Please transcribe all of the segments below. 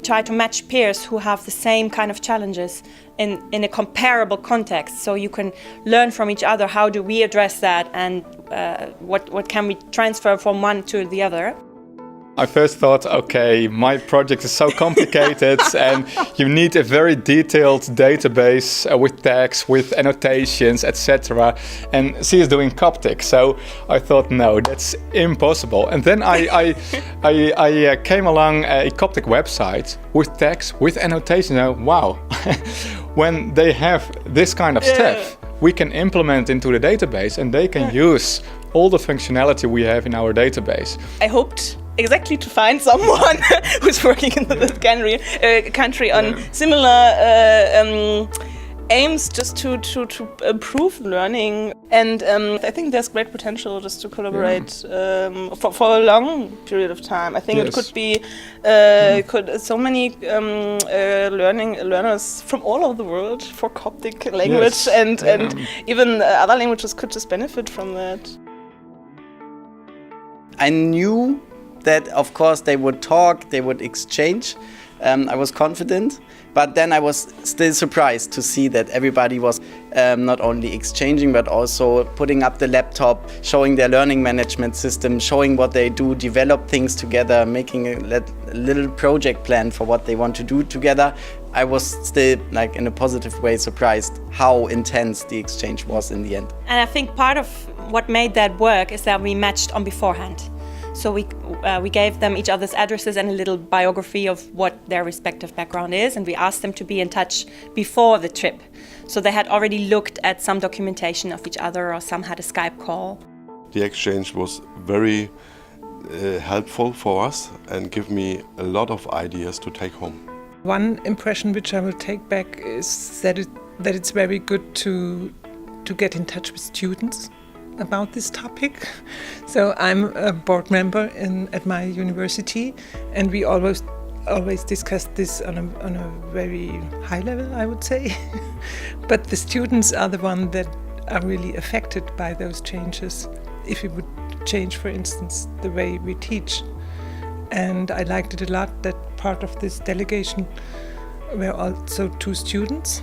try to match peers who have the same kind of challenges in a comparable context, so you can learn from each other. How do we address that, and what can we transfer from one to the other? I first thought, okay, my project is so complicated and you need a very detailed database with tags, with annotations, etc. And she is doing Coptic, so I thought, no, that's impossible. And then I came along a Coptic website with tags, with annotations. And wow, when they have this kind of stuff, we can implement into the database and they can use all the functionality we have in our database. I hoped exactly to find someone who's working in the country on similar aims, just to improve learning. And I think there's great potential just to collaborate for a long period of time. I think it could be so many learners from all over the world for Coptic language and even other languages could just benefit from that. I knew that, of course, they would talk, they would exchange. I was confident, but then I was still surprised to see that everybody was not only exchanging, but also putting up the laptop, showing their learning management system, showing what they do, develop things together, making a little project plan for what they want to do together. I was still, like, in a positive way, surprised how intense the exchange was in the end. And I think part of what made that work is that we matched on beforehand. So we gave them each other's addresses and a little biography of what their respective background is, and we asked them to be in touch before the trip. So they had already looked at some documentation of each other, or some had a Skype call. The exchange was very helpful for us and gave me a lot of ideas to take home. One impression which I will take back is that it's very good to get in touch with students about this topic. So I'm a board member at my university, and we always discuss this on a very high level, I would say. But the students are the ones that are really affected by those changes. If we would change, for instance, the way we teach. And I liked it a lot that part of this delegation were also 2 students.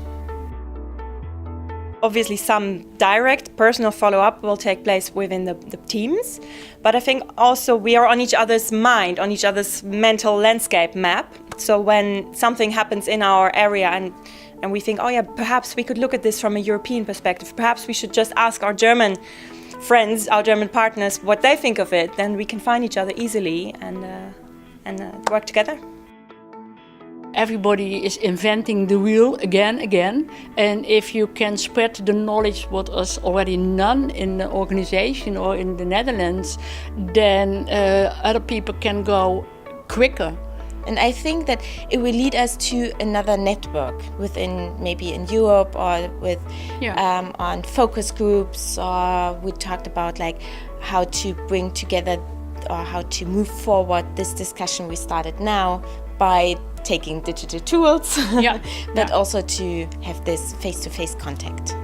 Obviously, some direct personal follow-up will take place within the teams, but I think also we are on each other's mind, on each other's mental landscape map. So when something happens in our area and we think, oh yeah, perhaps we could look at this from a European perspective, perhaps we should just ask our German friends, our German partners, what they think of it, then we can find each other easily and work together. Everybody is inventing the wheel again, and if you can spread the knowledge what is already known in the organization or in the Netherlands, then other people can go quicker. And I think that it will lead us to another network within, maybe in Europe, or with on focus groups, or we talked about like how to bring together or how to move forward this discussion we started now by taking digital tools, but also to have this face-to-face contact.